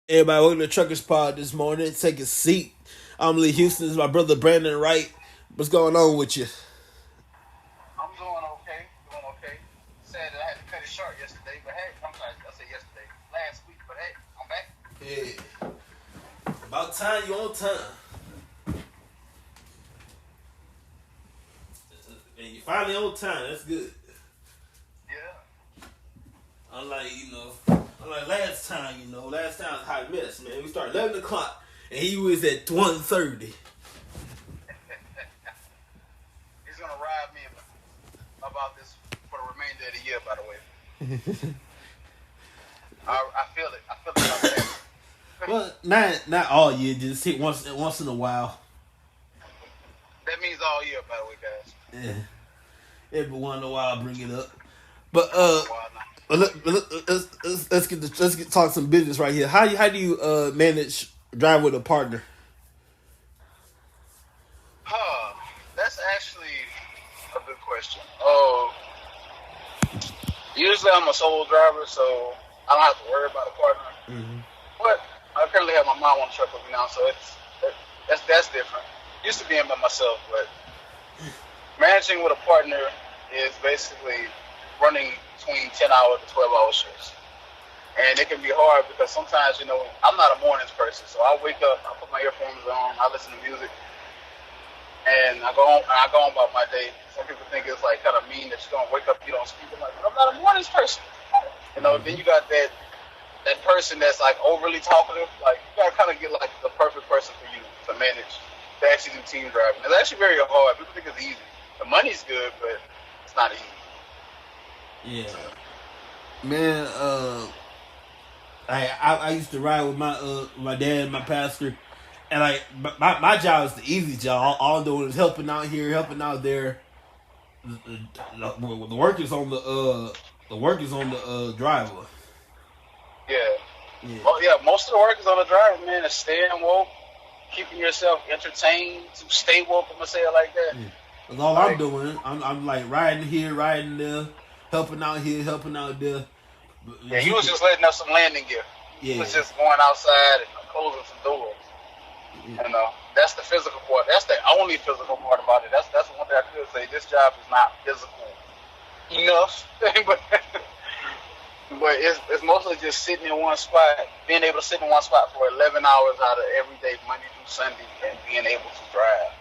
Everybody, welcome to Truckers Pod this morning. Take a seat. I'm Lee Houston. This is my brother Brandon Wright. What's going on with you? I'm doing okay. Sad that I had to cut it short yesterday, but hey, I'm sorry, I said yesterday, last week, but hey, I'm back. Yeah. About time you on time. And you finally on time. That's good. Yeah. Unlike last time, last time was a hot mess, man. We started 11 o'clock and he was at 1:30. He's gonna ride me about this for the remainder of the year, by the way. I feel it. I feel it out there. Well, not all year, just hit once in a while. That means all year, by the way, guys. Yeah. Every once in a while, I bring it up. But Why not? let's get talk some business right here. How do you manage drive with a partner? That's actually a good question. Usually I'm a solo driver, so I don't have to worry about a partner. Mm-hmm. But I currently have my mom on the truck with me now, so that's different. Used to being by myself, but managing with a partner is basically running between 10-hour to 12-hour shifts. And it can be hard because sometimes, I'm not a mornings person, so I wake up, I put my earphones on, I listen to music, and I go on about my day. Some people think it's like kind of mean that you don't wake up, you don't sleep. I'm like, I'm not a mornings person. Then you got that person that's like overly talkative. Like, you gotta kind of get like the perfect person for you to manage, to actually do team driving. It's actually very hard. People think it's easy. The money's good, but it's not easy. Yeah, man. I used to ride with my dad, my pastor, and like my job is the easy job. All I'm doing is helping out here, helping out there. The work is on the driver. Yeah. Yeah. Well, yeah, most of the work is on the driver, man. It's staying woke, keeping yourself entertained, to stay woke, I'm going to say it like that. Yeah. That's all I'm doing. I'm like riding here, riding there, helping out here, helping out there. Yeah, he was just letting up some landing gear. Yeah. He was just going outside and closing some doors. Yeah. That's the physical part. That's the only physical part about it. That's one thing I could say. This job is not physical enough, but it's mostly just sitting in one spot, being able to sit in one spot for 11 hours out of every day, Monday through Sunday, and being able to drive.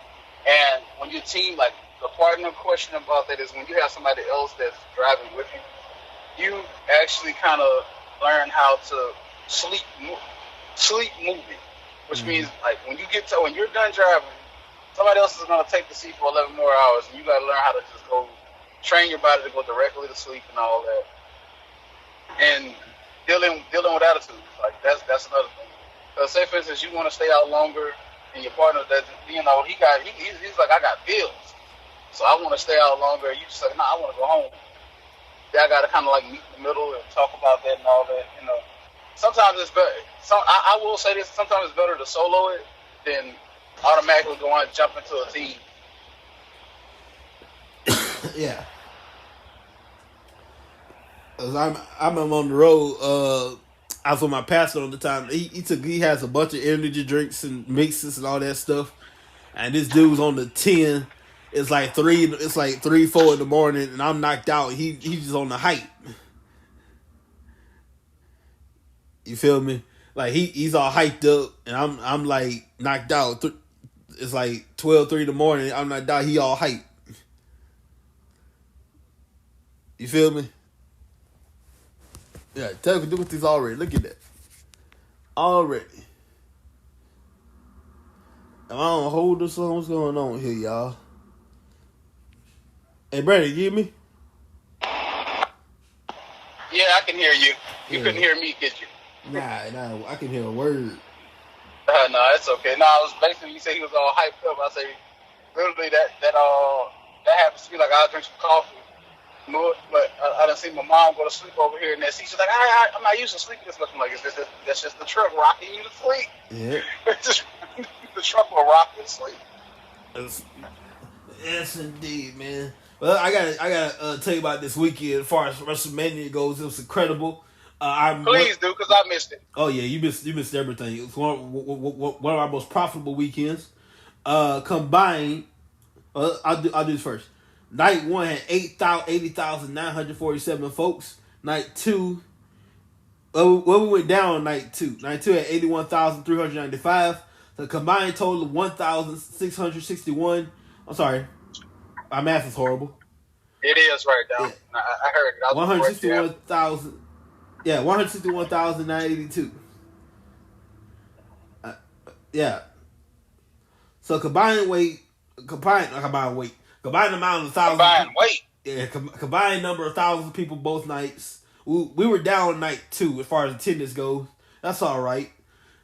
And when your team, like the partner question about that is when you have somebody else that's driving with you, you actually kind of learn how to sleep moving, which means like when you're done driving, somebody else is gonna take the seat for 11 more hours, and you gotta learn how to just go train your body to go directly to sleep and all that. And dealing with attitude, like that's another thing. Say for instance, you want to stay out longer, and your partner doesn't. He's like, I got bills, so I want to stay out longer. You just like, nah, I want to go home. I got to kind of like meet in the middle and talk about that and all that. Sometimes it's better. I will say this. Sometimes it's better to solo it than automatically go on and jump into a team. Yeah. I'm on the road. I was with my pastor all the time. He has a bunch of energy drinks and mixes and all that stuff. And this dude's on the 10. It's like 3, 4 in the morning, and I'm knocked out. He's just on the hype. You feel me? Like he's all hyped up, and I'm like knocked out. It's like 12, 3 in the morning. I'm knocked out. He all hyped. You feel me? Yeah, tell me do with this already. Look at that. Already. Am I on hold or something? What's going on here, y'all? Hey, Brandon, you hear me? Yeah, I can hear you. You couldn't hear me, could you? Nah, I can hear a word. No, it's okay. No, I was basically, you said he was all hyped up. I say, literally, that happens to me. Like, I'll drink some coffee. But I done seen my mom go to sleep over here in that seat. She's like, I'm not used to sleeping this much. I'm like, that's just the truck rocking you to sleep. Yeah. The truck will rock you to sleep. Yes, indeed, man. Well, I gotta tell you about this weekend. As far as WrestleMania goes, it was incredible. Please do, because I missed it. Oh yeah, you missed everything. It's one of our most profitable weekends. Combined, I'll do this first. Night 1 had 80,947 folks. Night 2, we went down night 2. Night 2 had 81,395. The combined total of 1,661. I'm sorry, my math is horrible. It is right now. Yeah. I heard it. 161,000. Yeah, 161,982. Yeah. So combined amount of thousands. Combined weight. Yeah, combined number of thousands of people both nights. We were down night 2 as far as attendance goes. That's all right.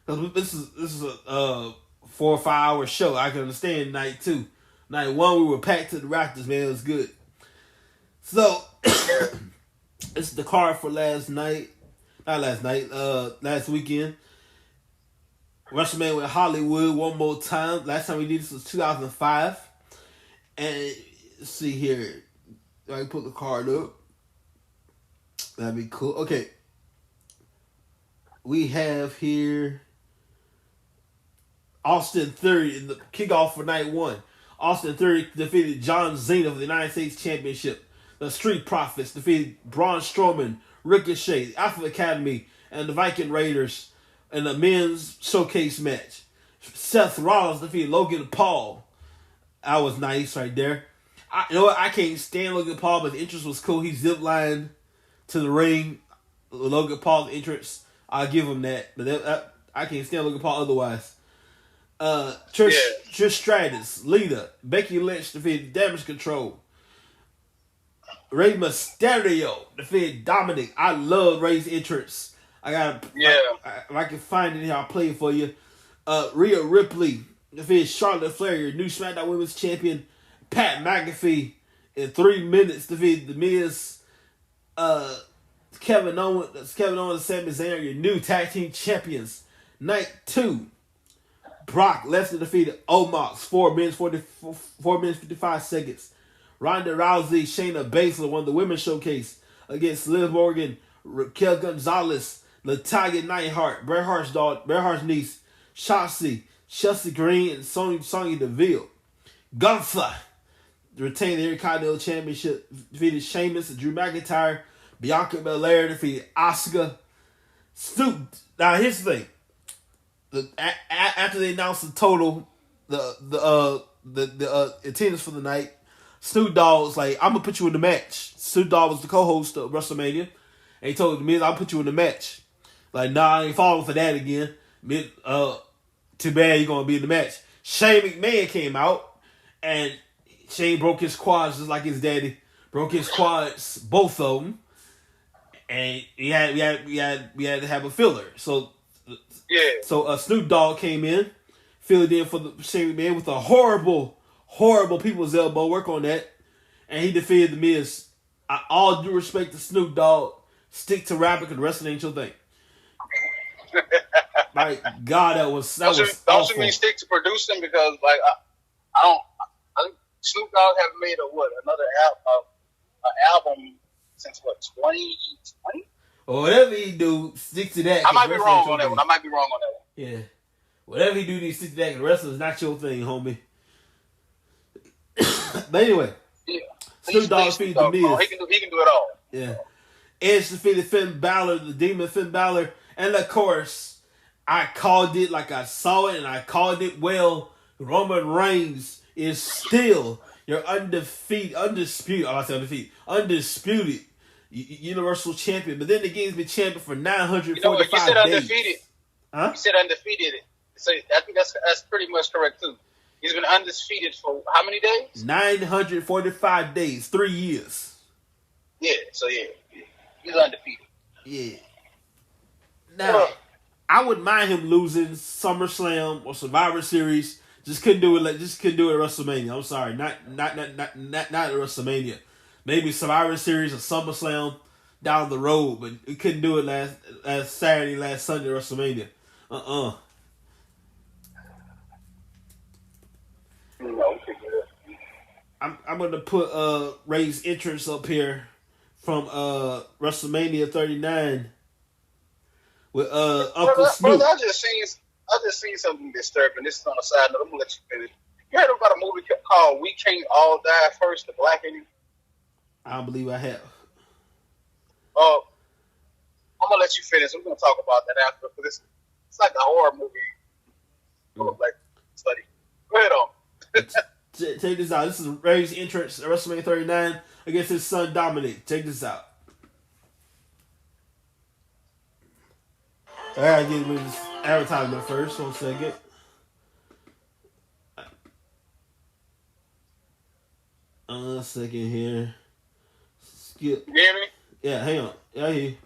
Because this is a 4 or 5 hour show. I can understand night 2. Night 1 we were packed to the rafters, man. It was good. So this is the card for last weekend. WrestleMania with Hollywood one more time. Last time we did this was 2005. And let's see here. I can put the card up. That'd be cool. Okay. We have here Austin Theory in the kickoff for night 1. Austin Theory defeated John Cena for the United States Championship. The Street Profits defeated Braun Strowman, Ricochet, Alpha Academy, and the Viking Raiders in a men's showcase match. Seth Rollins defeated Logan Paul. That was nice right there. You know what? I can't stand Logan Paul, but the entrance was cool. He ziplined to the ring. Logan Paul's entrance, I'll give him that. But I can't stand Logan Paul otherwise. Trish Stratus, Lita, Becky Lynch defeated Damage Control. Rey Mysterio defeated Dominic. I love Rey's entrance. If I can find it here, I'll play it for you. Rhea Ripley defeated Charlotte Flair, your new SmackDown Women's Champion. Pat McAfee in 3 minutes defeated The Miz. Kevin Owens and Sami Zayn, your new tag team champions. Night 2. Brock Lesnar defeated Omos 4 minutes 55 seconds. Ronda Rousey, Shayna Baszler won the women's showcase against Liv Morgan, Raquel Gonzalez, Natalya Neidhart, Bret Hart's niece, Shotzi, Chelsea Green, and Sonya Deville. Gunther retained the Intercontinental Championship, defeated Sheamus and Drew McIntyre. Bianca Belair defeated Asuka. Now here's the thing. After they announced the total, the attendance for the night, Snoop Dogg was like, "I'm gonna put you in the match." Snoop Dogg was the co-host of WrestleMania, and he told The Miz, "I'll put you in the match." Like, nah, I ain't falling for that again. Too bad you're gonna be in the match. Shane McMahon came out, and Shane broke his quads just like his daddy broke his quads, both of them, and we had to have a filler. So Snoop Dogg came in, filled in for the Shane McMahon with a horrible people's elbow. Work on that, and he defeated The Miz. All due respect to Snoop Dogg, stick to rapping because wrestling ain't your thing. My God, that was don't you mean stick to producing? Because I think Snoop Dogg have made another album since 2020? Or whatever he do, stick to that. I might be wrong on that one. Yeah, whatever he do, he stick to that. The wrestling's not your thing, homie. But anyway, Snoop Dogg defeated The Miz. He can do it all. Yeah, Edge defeated Finn Balor, the Demon Finn Balor, and of course, I called it like I saw it, and I called it well. Roman Reigns is still your undisputed Universal Champion. But then again, he's been champion for 945 days. You said undefeated. Huh? You said undefeated. So I think that's pretty much correct too. He's been undefeated for how many days? 945 days, 3 years. Yeah, so yeah. He's undefeated. Yeah. Now, I wouldn't mind him losing SummerSlam or Survivor Series. Just couldn't do it at WrestleMania. I'm sorry, not at WrestleMania. Maybe Survivor Series or SummerSlam down the road, but we couldn't do it last Saturday, last Sunday at WrestleMania. I'm gonna put Ray's entrance up here from WrestleMania 39. with Uncle Snoop. Brother, I just seen something disturbing. This is on a side note. I'm gonna let you finish. You heard about a movie called "We Can't All Die First"? The Blackening. I don't believe I have. Oh, I'm gonna let you finish. We're gonna talk about that after. Because it's like a horror movie. Like study. Go ahead on. Check this out. This is Ray's entrance at WrestleMania 39 against his son Dominic. Check this out. I gotta get with this advertisement first. 1 second. A second here. Skip. You hear me? Yeah, hang on. Yeah, I hear you.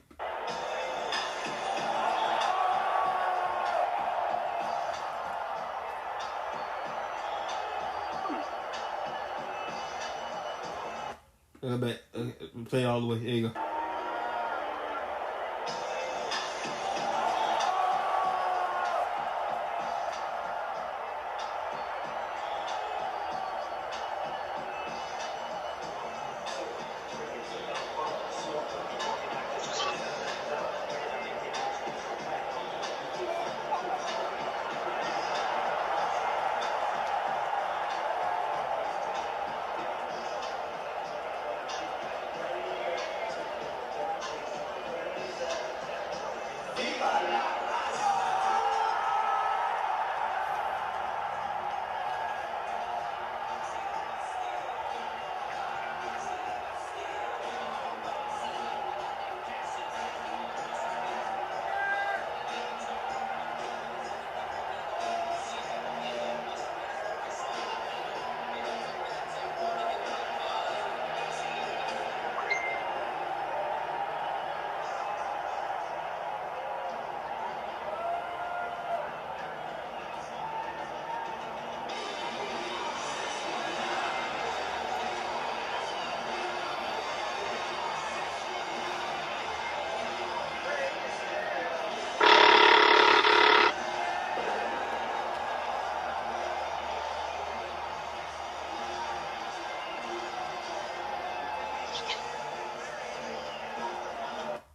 Go back. Play it all the way. There you go.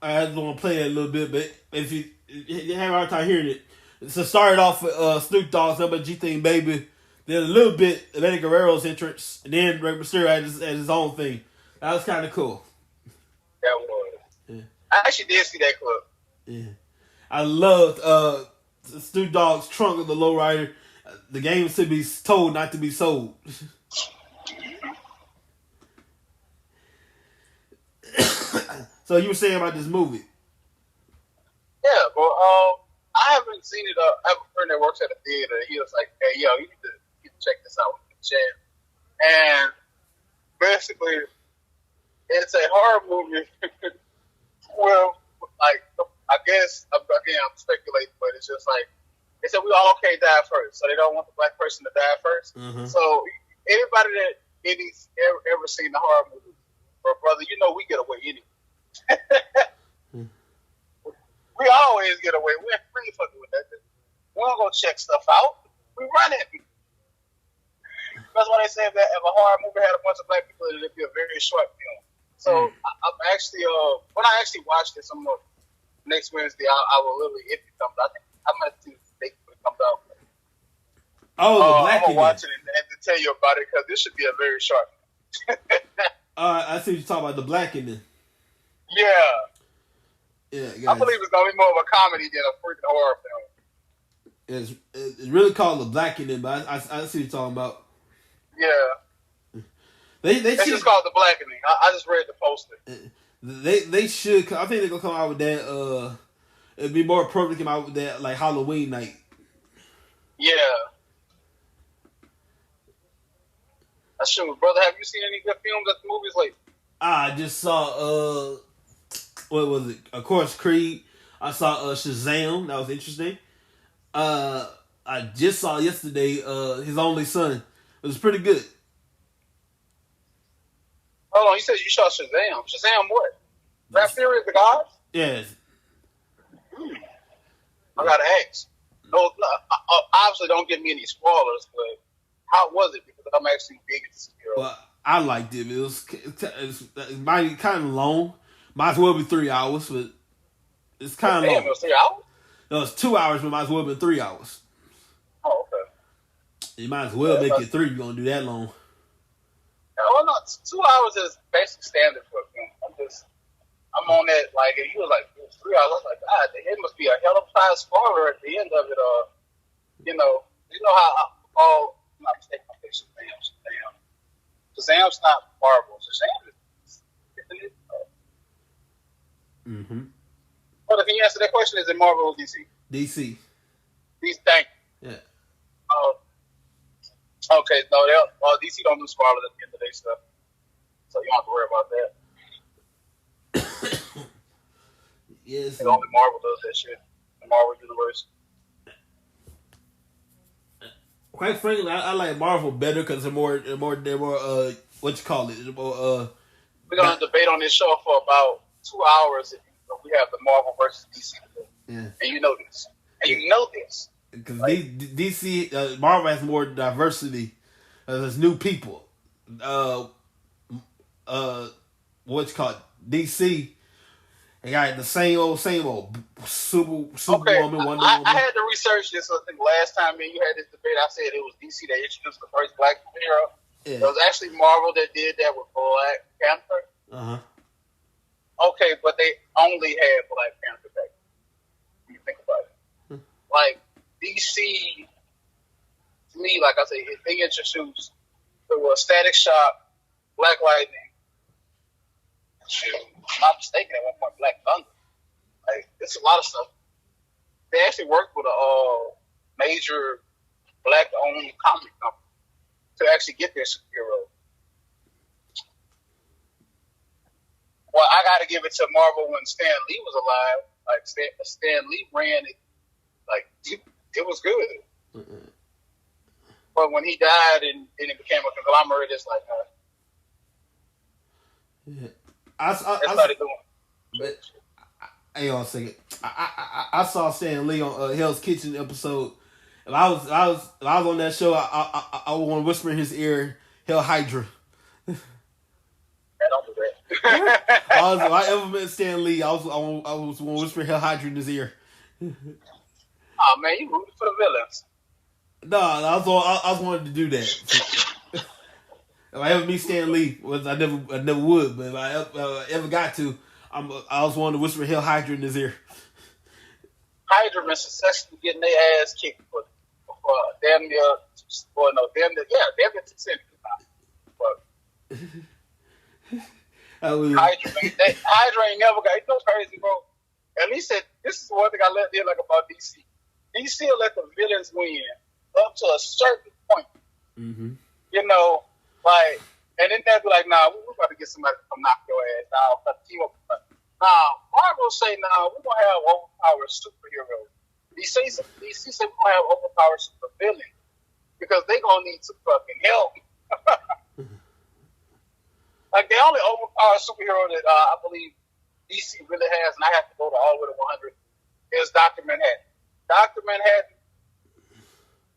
I just want to play it a little bit, but if you have a hard time hearing it, so started off with Snoop Dogg's "Number G Thing Baby," then a little bit of Eddie Guerrero's entrance, and then Rey Mysterio had his own thing. That was kind of cool. That was. Yeah. I actually did see that clip. Yeah, I loved Snoop Dogg's "Trunk of the Lowrider." The game is to be told, not to be sold. So you were saying about this movie? Yeah, but I haven't seen it. I have a friend that works at a theater. He was like, "Hey, yo, you need to check this out with the chat." And basically, it's a horror movie. Well, like I guess again, I'm speculating, but it's just like they said we all can't die first, so they don't want the black person to die 1st. Mm-hmm. So everybody that ever seen the horror movie, or brother, you know we get away anyway. We always get away. We ain't really fucking with that. We don't go check stuff out. We run it. That's why they say that if a horror movie had a bunch of black people, it'd be a very short film. So I'm actually, when I actually watched this, next Wednesday, I will literally, if it comes out, I might see the date when it comes out. Oh, the black I'm gonna watch it and to tell you about it because this should be a very short film. I see what you're talking about, the blackening. Yeah. Yeah, I believe it's gonna be more of a comedy than a freaking horror film. It's really called The Blackening, but I see what you're talking about. Yeah. It's just called The Blackening. I just read the poster. They should. I think they're gonna come out with that. It'd be more appropriate to come out with that like Halloween night. Yeah. That's true, brother. Have you seen any good films at the movies lately? I just saw what was it? Of course, Creed. I saw Shazam. That was interesting. I just saw yesterday His Only Son. It was pretty good. Hold on, you said you saw Shazam. Shazam what? Rap Fury of the Gods? Yes. I gotta ask. No, obviously don't give me any spoilers, but how was it? Because I'm actually big into superheroes. Well, I liked it. It might be kind of long. Might as well be 3 hours, but it's kind of long. It was 3 hours? No, it's 2 hours, but it might as well be 3 hours. Oh, okay. You might as well make it 3. You're gonna do that long. Well, no, 2 hours is basic standard for me. I'm on that, like, and he was like, 3 hours. I was like, God, it must be a hell of a high scorer at the end of it. You know how I'm not mistaken, I think Shazam. Shazam's not Marvel. Shazam is, isn't it? Mm-hmm. Well, can you answer that question? Is it Marvel or DC? DC. Thank you. Yeah. Okay, no, DC don't do spoilers at the end of their stuff, so you don't have to worry about that. Yes. Only Marvel does that shit. The Marvel universe. Quite frankly, I like Marvel better because they're more what you call it? We're gonna debate on this show for about 2 hours. If we have the Marvel versus DC debate. Yeah. And you know this. Because DC, Marvel has more diversity. There's new people. What you call it? DC. They got the same old Superwoman, Wonder Woman. I had to research this. I think last time me and you had this debate, I said it was DC that introduced the first black superhero. Yeah. It was actually Marvel that did that with Black Panther. Okay, but they only had Black Panther back then. When you think about it. Like, DC, to me, like I say, they introduced the Static Shock, Black Lightning. If I'm not mistaken, at one point, Black Thunder. Like, it's a lot of stuff. They actually worked with a major black-owned comic company to actually get their superhero. Well, I got to give it to Marvel when Stan Lee was alive. Like, Stan Lee ran it. Like, it was good. Mm-hmm. But when he died and it became a conglomerate, it's like, I started doing. But hang on a second. I saw Stan Lee on Hell's Kitchen episode. If I was on that show, I would want to whisper in his ear, "Hell Hydra." Don't do that. If I ever met Stan Lee, I was want to whisper Hell Hydra in his ear. Oh man, you rooted for the villains. No, I was wanted to do that. If I ever meet Stan Lee, I never would, but if I ever got to, I was wanting to whisper Hell Hydra in his ear. Hydra been successfully getting their ass kicked for damn near 2 centuries now. Hydra ain't never got. It's so crazy, bro. At least this is one thing I did like about DC. DC will let the villains win up to a certain point. Mm-hmm. You know, like, and then they'll be like, "Nah, we're about to get somebody to come knock your ass down." Team up. Now, Marvel say, "Nah, we're gonna have overpowered superheroes." DC say we're gonna have overpowered supervillains because they gonna need some fucking help. Like, the only overpowered superhero that I believe DC really has, and I have to go to all the way to 100, is Dr. Manhattan. Dr. Manhattan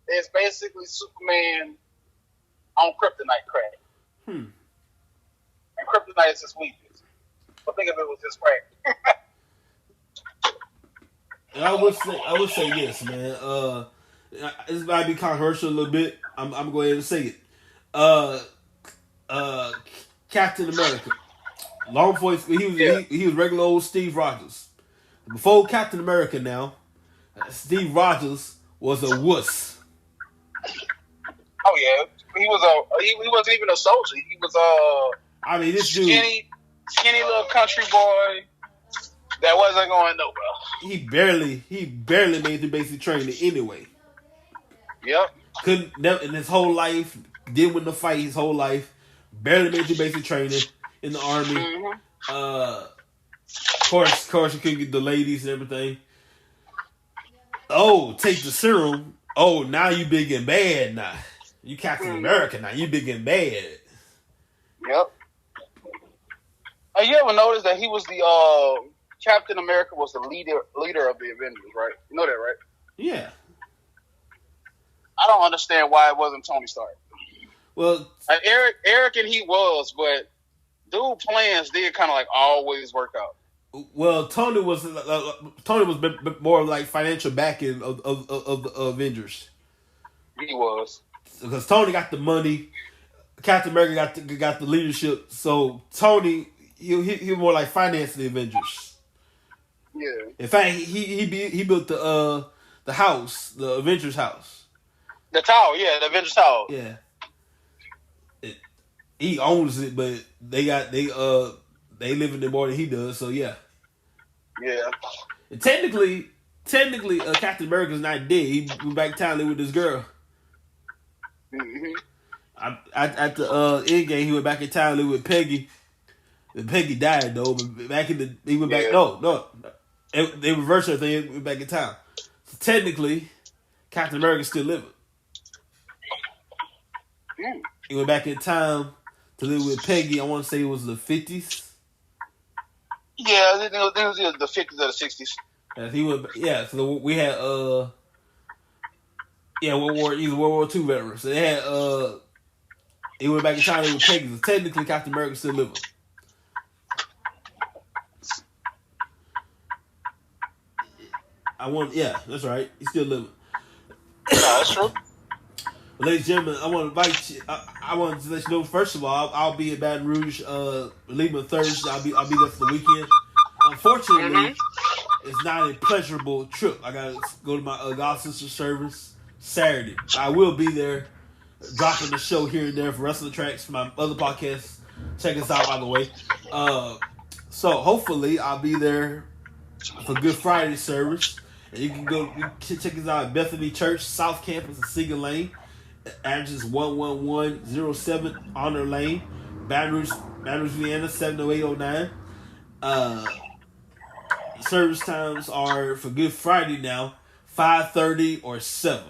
is basically Superman on kryptonite crack. And kryptonite is his weakness. But think of it was his crack. I would say yes, man. This might be controversial a little bit. I'm gonna go ahead and say it. Captain America. Long before he was regular old Steve Rogers. Before Captain America, now Steve Rogers was a wuss. Oh yeah, he wasn't even a soldier. He was this dude, skinny little country boy that wasn't going nowhere. He barely made the basic training anyway. Yep. Couldn't in his whole life, didn't win the fight his whole life. Barely made the basic training in the army. Mm-hmm. Of course, you couldn't get the ladies and everything. Oh, take the serum. Oh, now you big and bad now. You Captain America now. You big and bad. Yep. You ever notice that he was the Captain America was the leader of the Avengers, right? You know that, right? Yeah. I don't understand why it wasn't Tony Stark. Well, Eric and he was, but dude plans did kind of like always work out. Well, Tony was more like financial backing of the Avengers He was. because Tony got the money, Captain America got the leadership. So Tony he more like financing the Avengers. Yeah. In fact, he built the house, the Avengers house. The tower, yeah, the Avengers Tower. Yeah. He owns it, but they live in there more than he does. So yeah. Yeah. And technically, Captain America's not dead. He went back to town living with this girl. Mm-hmm. At the end game, he went back in town living with Peggy. And Peggy died though, but back in the he went back. No, they reversed everything. He went back in town. So technically, Captain America's still living. Mm. He went back in town to live with Peggy. I want to say it was the 50s. Yeah, I think it was the 50s or the 60s. He went. Yeah, so we had World War II veterans. So they had he went back in time with Peggy. So technically, Captain America still living. Yeah, that's right. He's still living. No, that's true. Ladies and gentlemen, I want to invite you. I want to let you know. First of all, I'll be at Baton Rouge, leaving Thursday. I'll be there for the weekend. Unfortunately, it's not a pleasurable trip. I gotta go to my God Sister service Saturday. I will be there, dropping the show here and there for Wrestling Tracks for my other podcast. Check us out, by the way. So hopefully, I'll be there for Good Friday service. And you can check us out at Bethany Church, South Campus of Seager Lane. Address is 11107 Honor Lane, Baton Rouge, Vienna 70809. Service times are for Good Friday now 5:30 or 7.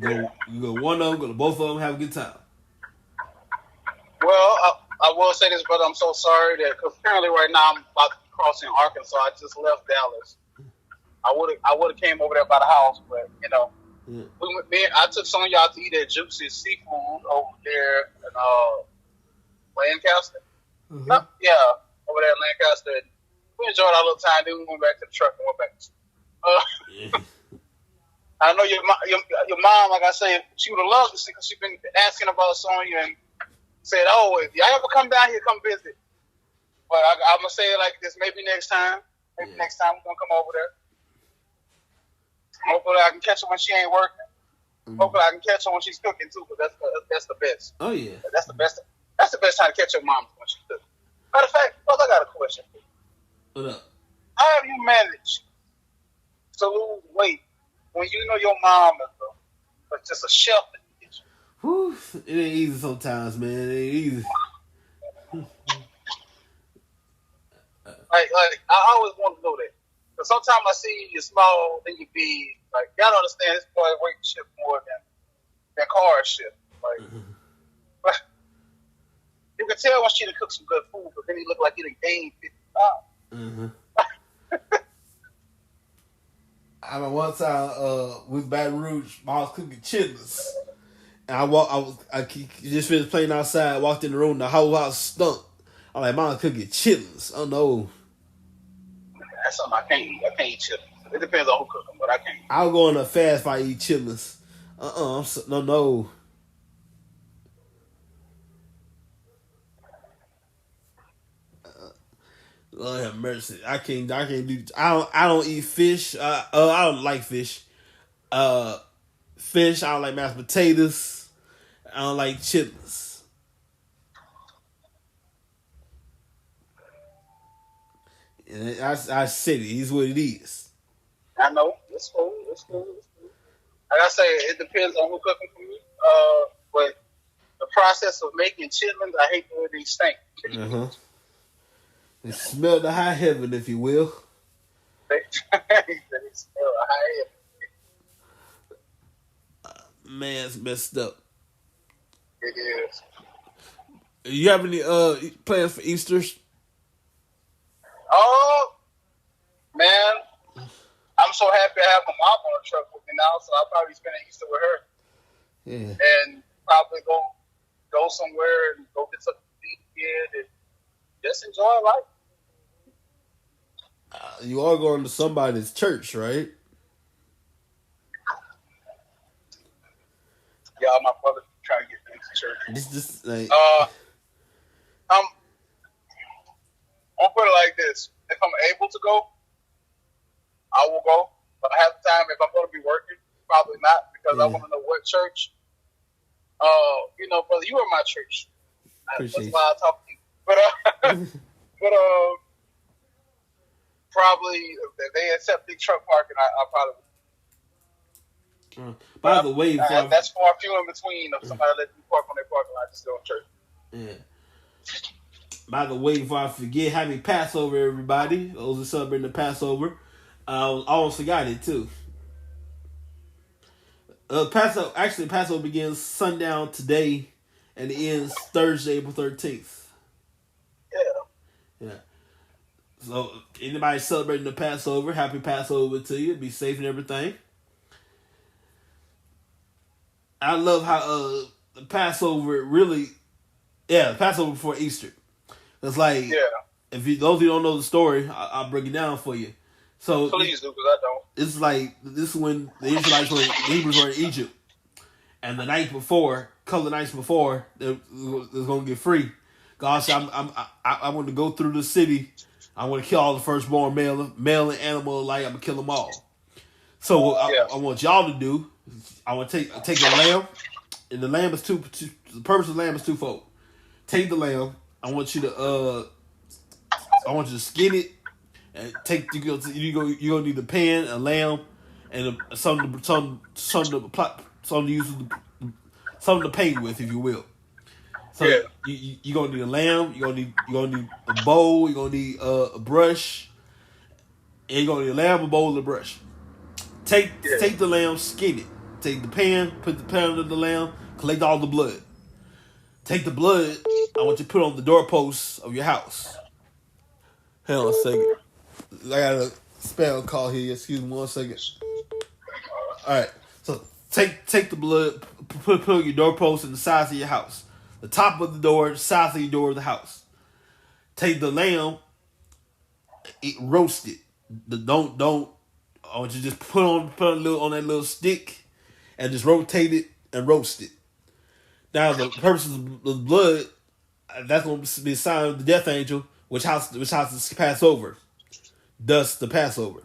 You go one of them, go to both of them, have a good time. Well, I will say this, brother. I'm so sorry that because apparently right now I'm about to be crossing Arkansas. I just left Dallas. I would have came over there by the house, but you know. Yeah. I took some of y'all to eat at Juicy Seafood over there in Lancaster. Mm-hmm. Over there in Lancaster. We enjoyed our little time. Then we went back to the truck and went back. I know your mom, like I said, she would have loved to see because she's been asking about Sonya and said, "Oh, if y'all ever come down here, come visit." But I'm gonna say it like this: maybe next time. Maybe next time we're gonna come over there. Hopefully I can catch her when she ain't working. Mm-hmm. Hopefully I can catch her when she's cooking too, because that's the best. Oh yeah, that's the best. That's the best time to catch your mom when she's cooking. Matter of fact, I got a question for you. What up? How have you managed to lose weight when you know your mom is just a chef in the kitchen? Whew, it ain't easy sometimes, man. It ain't easy. Like I always want to know that. But sometimes I see you small, then you big. Like, y'all don't understand, this boy weight shift more than car shift. Like, you can tell when she done cook some good food, but then he look like he done gained 50 pounds. Mm-hmm. I remember one time with Baton Rouge, I was cooking chitlins. And I just finished playing outside, walked in the room, the whole house stunk. I'm like, Mom cooking chitlins. Oh no. That's something I can't eat. I can't eat chitlins. It depends on who cooks them, but I can't eat. I'll go on a fast if I eat chitlins. No. Lord have mercy. I can't do. I don't eat fish. I don't like fish. Fish. I don't like mashed potatoes. I don't like chitlins. And I said it is what it is. I know. It's cool. Like I say, it depends on who cooking for me. But the process of making chitlins, I hate the way they stink. They smell the high heaven, if you will. They smell the high heaven. Man, it's messed up. It is. You have any plans for Easter's? Oh, man. I'm so happy I have my mom on the truck with me now, so I'll probably spend Easter with her. Yeah. And probably go somewhere and go get something to eat again and just enjoy life. you are going to somebody's church, right? Yeah, my brother trying to get me to church. This like I'm I'll put it like this: if I'm able to go, I will go. But half the time, if I'm going to be working, probably not because I want to know what church. Brother, you are my church. That's why I talk to you. But probably if they accept big truck parking, I probably. By the way, that's far few in between of somebody letting me park on their parking lot just go to church. Yeah. By the way, before I forget, happy Passover, everybody. Those who celebrating the Passover. I almost forgot it too. Passover begins sundown today and it ends Thursday, April 13th. Yeah. So anybody celebrating the Passover, happy Passover to you. Be safe and everything. I love how the Passover Passover before Easter. It's like if those of you don't know the story, I'll break it down for you. So please do, because I don't. It's like this is when the Hebrews were in Egypt, and the night before, couple of nights before, they was gonna get free. God said, I want to go through the city. I want to kill all the firstborn male and animal alike. I'm gonna kill them all. So I want y'all to do. I want to take the lamb, and the lamb is the purpose of the lamb is twofold. Take the lamb. I want you to skin it. And you're gonna need the pan, a lamb, and something to paint with, if you will. So you're gonna need a lamb. You're gonna need a bowl. You're gonna need a brush, and you're gonna need a lamb, a bowl, and a brush. Take the lamb, skin it. Take the pan, put the pan under the lamb, collect all the blood. Take the blood. I want you to put it on the doorposts of your house. Hang on a second. I got a spell call here. Excuse me 1 second. All right. So take the blood, put on your doorpost in the size of your house. The top of the door, the size of your door of the house. Take the lamb, roast it. Don't. I want you to just put a little on that little stick, and just rotate it and roast it. Now the purpose of the blood, that's going to be a sign of the death angel, which house is Passover. Thus the Passover.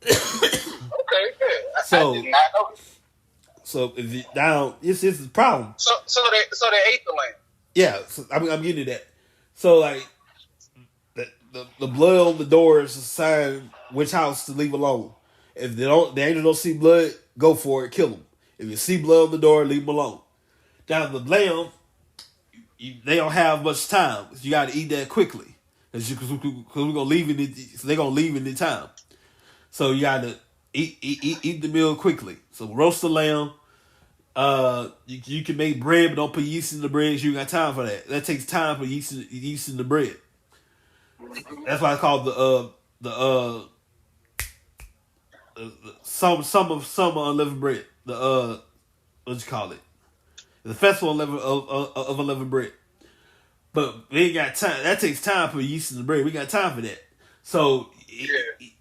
Okay, good. So, I did not know. So it's a problem. So they ate the lamb. Yeah, so I'm getting to that. So like the blood on the door is a sign which house to leave alone. If the angel don't see blood, go for it, kill them. If you see blood on the door, leave them alone. Now the lamb, they don't have much time. You got to eat that quickly. Because we're gonna leave they're gonna leave in the time. So you gotta eat the meal quickly. So roast the lamb. You can make bread, but don't put yeast in the bread. Cause you got time for that. That takes time for yeast in the bread. That's why it's called the summer unleavened bread. What you call it? The festival of unleavened bread. But we ain't got time. That takes time for yeast in the bread. We got time for that. So you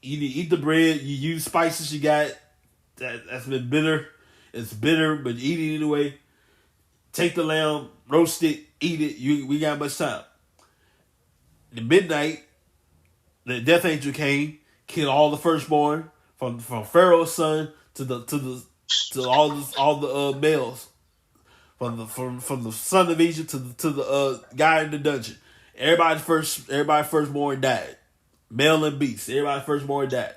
eat the bread. You use spices you got that's been bitter. It's bitter, but you eat it anyway. Take the lamb, roast it, eat it. We got much time. At midnight, the death angel came, killed all the firstborn from Pharaoh's son to all the males. From the son of Egypt to the guy in the dungeon. Everybody firstborn died. Male and beast. Everybody firstborn died.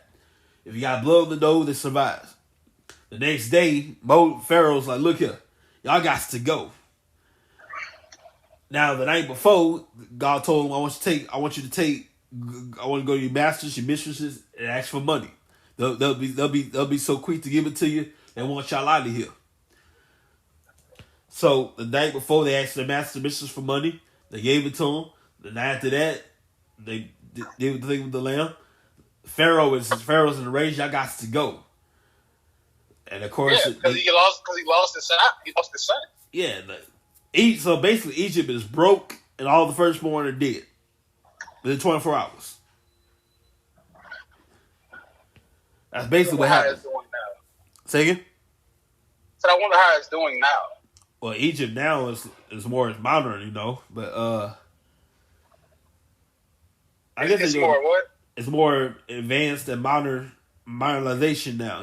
If you got blood on the door, they survive. The next day, Pharaoh's like, look here, y'all got to go. Now the night before, God told him, I want you to go to your masters, your mistresses, and ask for money. They'll be so quick to give it to you. They want y'all out of here. So the night before, they asked their master mistress for money. They gave it to them. The night after that, they did the thing with the lamb. Pharaoh's in a rage. Y'all got to go. And of course, because he lost his son. He lost his son. Yeah. So basically, Egypt is broke, and all the firstborn are dead within 24 hours. That's I basically wonder what how happened. it's doing now. Say again? So I wonder how it's doing now. Well, Egypt now is more modern, but I guess It's more what? it's more advanced and modernization now.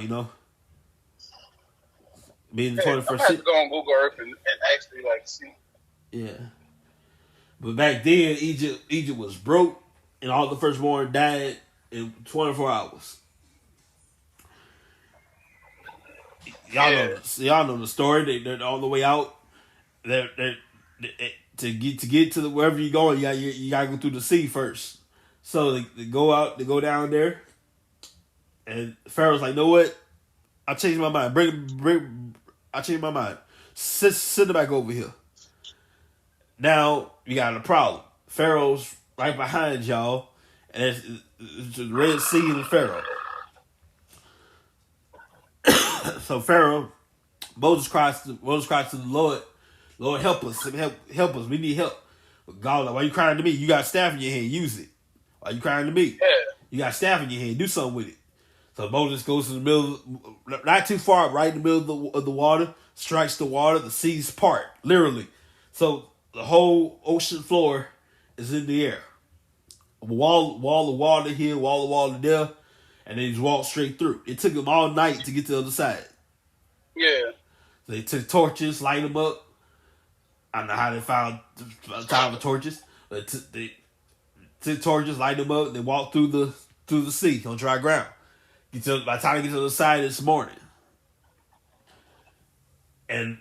Being the Hey, I'm 21st gonna have to century. go on Google Earth and actually like see. Yeah. But back then, Egypt was broke, and all the firstborn died in 24 hours. Yeah, Y'all know the story. They're on the way out. They're to get to wherever you're going. You gotta go through the sea first. So they go out. They go down there, and Pharaoh's like, "Know what? I changed my mind. Bring. I changed my mind. Send it back over here." Now you got a problem. Pharaoh's right behind y'all, and it's the Red Sea and Pharaoh. So Pharaoh, Moses cries to the Lord, "Lord, help us, help us. We need help." But God, like, "Why you crying to me? You got a staff in your hand. Use it. Why you crying to me? yeah, You got a staff in your hand. Do something with it." So Moses goes to the middle, not too far, right in the middle of the water, strikes the water. The seas part, literally. So the whole ocean floor is in the air. Wall of water here, wall of water there, and they just walked straight through. It took them all night to get to the other side. yeah. They took torches, light them up. I don't know how they found the time of torches, but they took torches, light them up. They walked through the sea on dry ground. By the time they get to the other side this morning, and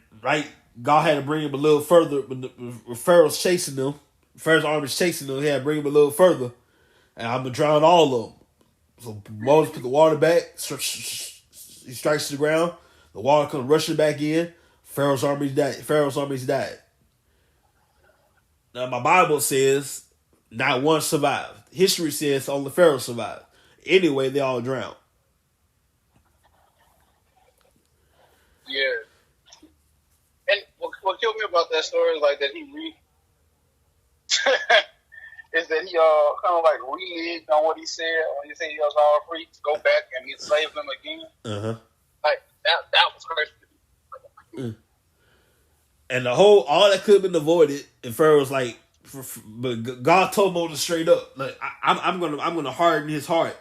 God had to bring him a little further. When Pharaoh's chasing them, Pharaoh's army's chasing them. He had to bring him a little further, and I'm gonna drown all of them. So Moses put the water back. He strikes the ground. The water comes rushing back in. Pharaoh's armies died. Now my Bible says not one survived. History says only Pharaoh survived. Anyway, they all drowned. Yeah. And what killed me about that story is like that is that he kind of like reneged on what he said when he said he was all free to go back and enslave them again. Like that was crazy. And all that could have been avoided, and Pharaoh was like, but God told Moses straight up, like, I'm gonna harden his heart.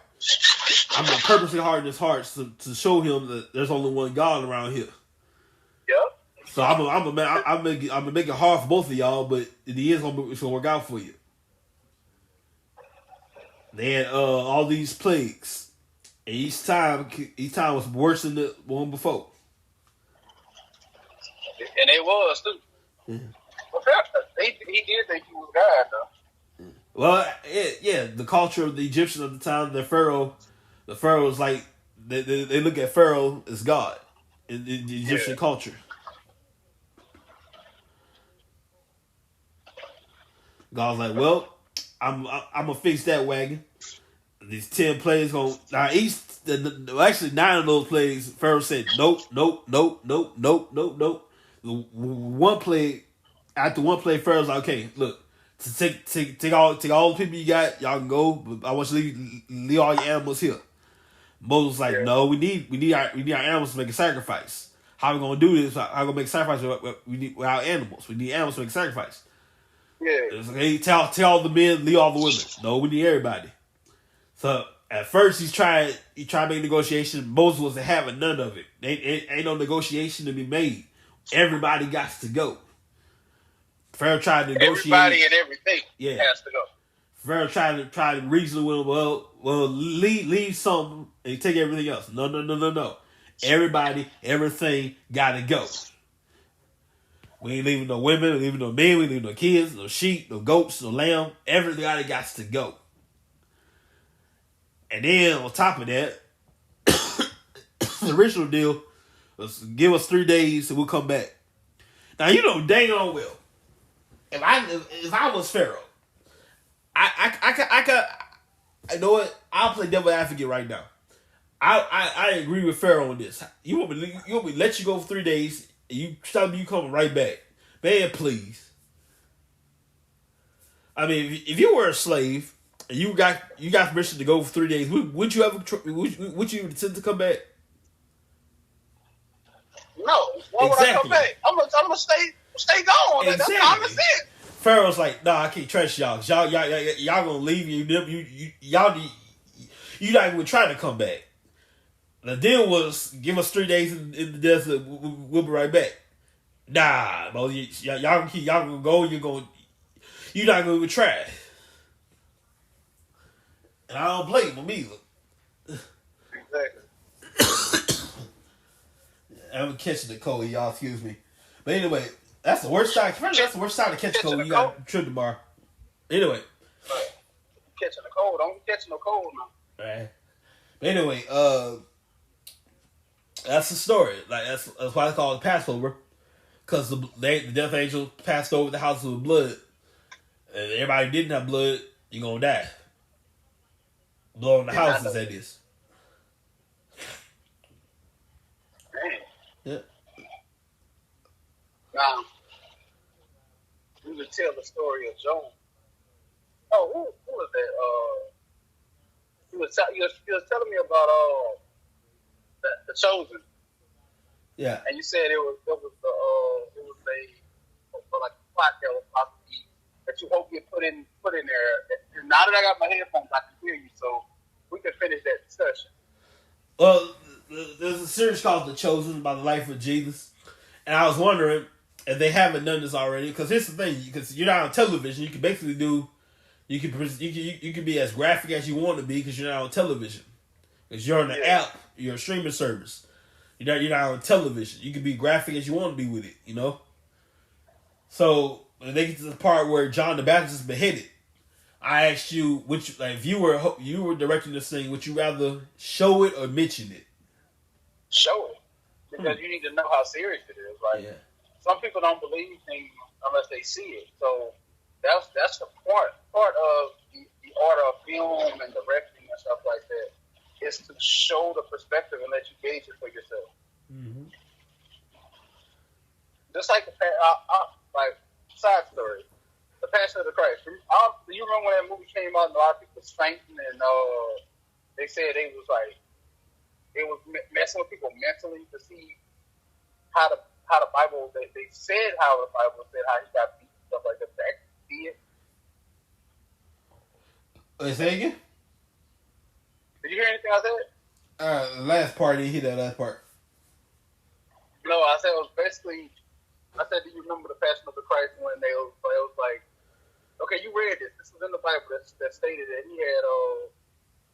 I'm gonna purposely harden his heart to show him that there's only one God around here. Yep. So I'm gonna make it hard for both of y'all, but in the end, it's gonna work out for you. They had all these plagues, and each time was worse than the one before. And it was too. Yeah. But he did think he was God though. Well, yeah, the culture of the Egyptians at the time, the Pharaoh was like they look at Pharaoh as God in the Egyptian culture. God's like, well, I'm gonna fix that wagon. These 10 plagues gonna now actually 9 of those plagues. Pharaoh said nope. The one plague after one plague, Pharaoh's like, okay, look, to take all the people you got, y'all can go, but I want you to leave all your animals here. Moses was like, no, we need our animals to make a sacrifice. How are we gonna do this? How are we gonna make a sacrifice with our animals? We need animals to make a sacrifice. Yeah. It's like, hey, tell all the men, leave all the women. No, we need everybody. So at first he tried to make negotiation. Moses wasn't having none of it. Ain't no negotiation to be made. Everybody got to go. Pharaoh tried to negotiate. Everybody and everything has to go. Pharaoh tried to reason with him. Well, leave some and take everything else. No. Everybody, everything got to go. We ain't leaving no women, we ain't leaving no men, we ain't leaving no kids, no sheep, no goats, no lamb. Everybody got to go. And then on top of that, the original deal was give us 3 days and we'll come back. Now you know dang on well, if I was Pharaoh, I know what, I'll play devil advocate right now. I agree with Pharaoh on this. You want me to let you go for 3 days and you tell me you coming right back. Man, please. I mean, if you were a slave and you got permission to go for 3 days. Would you ever? Would you attempt to come back? No. Why would I come Exactly. back? I'm gonna stay gone. That's common Exactly. sense. Pharaoh's like, nah, I can't trust y'all. 'Cause y'all gonna leave y'all not even trying to come back. The deal was give us 3 days in the desert. We'll be right back. Nah, bro, y'all gonna go. You're not gonna even try. And I don't blame them either. Exactly. I'm catching the cold, y'all. Excuse me. But anyway, that's the worst time. That's the worst time to catch cold. You got a trip tomorrow. Anyway. Right. Catching the cold. Don't be catching no cold now. Right. But anyway, that's the story. Like that's why it's called Passover, because the death angel passed over the house with blood, and everybody who didn't have blood, you're gonna die. Blood on the houses, that is. Man. Yeah. Now, we would tell the story of Job. Oh, who was that? He was telling me about the Chosen. Yeah. And you said it was a like a plot that was about to be that you hope you put in there. And now that I got my headphones, I can hear you, so we can finish that discussion. Well, there's a series called The Chosen about the life of Jesus, and I was wondering if they haven't done this already. Because here's the thing: because you're not on television, you can basically do, you can be as graphic as you want to be because you're not on television. Because you're on the app, you're a streaming service. You're not on television. You can be graphic as you want to be with it, you know. So when they get to the part where John the Baptist is beheaded, I asked you, which like if you were directing this thing, would you rather show it or mention it? Show it, because you need to know how serious it is. Like some people don't believe things unless they see it. So that's the part of the art of film and directing and stuff like that, is to show the perspective and let you gauge it for yourself. Mm-hmm. Just like like side story, The Passion of the Christ. Do you remember when that movie came out and a lot of people was fainting and they said it was messing with people mentally to see how the Bible, they said how the Bible said how he got beat and stuff like that. To actually see it. Say again? Did you hear anything I said? Last part, you hear that last part. No, I said it was basically, do you remember The Passion of the Christ when it was like, okay, you read this. This was in the Bible that stated that he had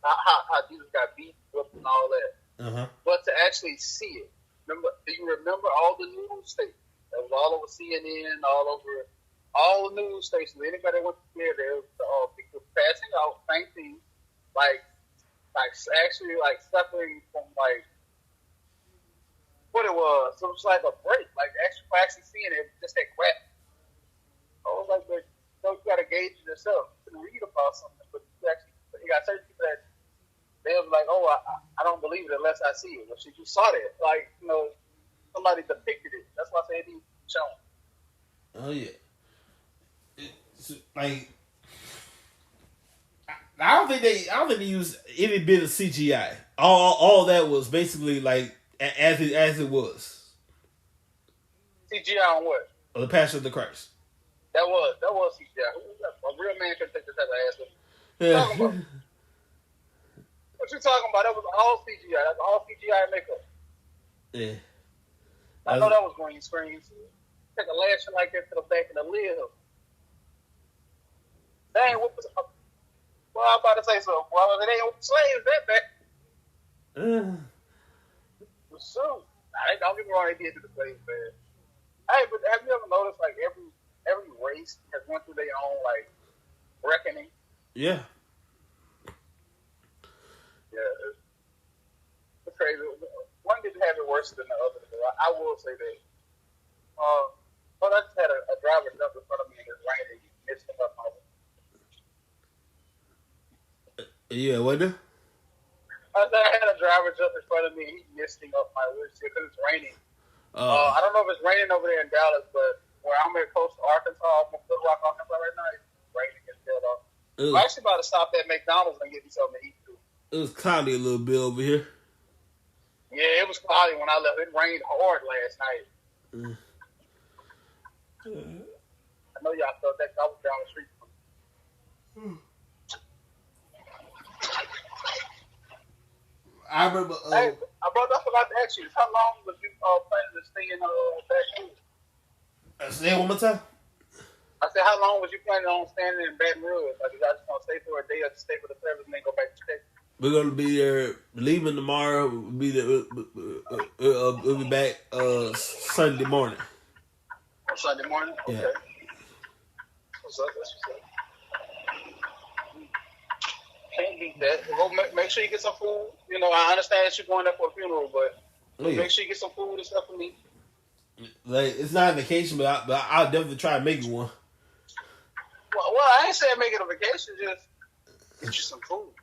how Jesus got beat up and all that. Uh-huh. But to actually see it, do you remember all the news stations? It was all over CNN, all the news stations. Anybody that went there was people passing out, fainting, like actually like suffering from like what it was. So it was like a break, like actually seeing it, just that crap. I was like, but you gotta gauge it yourself. You can read about something, but you got certain people that they'll be like, oh, I don't believe it unless I see it. Well, you saw that, like somebody depicted it. That's why I say it needs to be shown. Oh yeah. It's like I don't think they used any bit of CGI. All that was basically like as it was. CGI on what? The Passion of the Christ. That was CGI. A real man could take this type of ass with me. Yeah. What you talking about? That was all CGI. That's all CGI makeup. Yeah. I know that was green screen. Take a lashing like that to the back of the lid. Dang, what was well, I'm about to say something. Well, it ain't slaves that back. So, don't get me wrong, they did do the slaves, man. Hey, but have you ever noticed, like, every race has went through their own, like, reckoning? Yeah. Yeah. It's crazy. One didn't have it worse than the other. I will say that. But I just had a driver jump in front of me in his rain and he missed him up my way. Yeah, what the? I had a driver jump in front of me. He missed him up my windshield because it's raining. I don't know if it's raining over there in Dallas, but where I'm at close to Arkansas, I'm in Little Rock, Arkansas right now, it's raining as hell off. It I'm was, actually about to stop at McDonald's and get me something to eat too. it was cloudy a little bit over here. Yeah, it was cloudy when I left. It rained hard last night. Mm. I know y'all felt that 'cause I was down the street. I remember. Hey, I forgot to ask you, how long was you planning to stay in Baton Rouge? Say it one more time. I said, how long was you planning on staying in Baton Rouge? Like, you guys just gonna stay for a day or stay for the service and then go back to Texas? We're gonna be there leaving tomorrow. We'll be there. We'll be back Sunday morning. On Sunday morning? Okay. Yeah. What's up? That's what's up. Can't beat that. Go make sure you get some food. You know, I understand that you're going there for a funeral, but make sure you get some food and stuff for me. Like, it's not a vacation, but I'll definitely try making one. Well, I ain't saying make it a vacation. Just get you some food.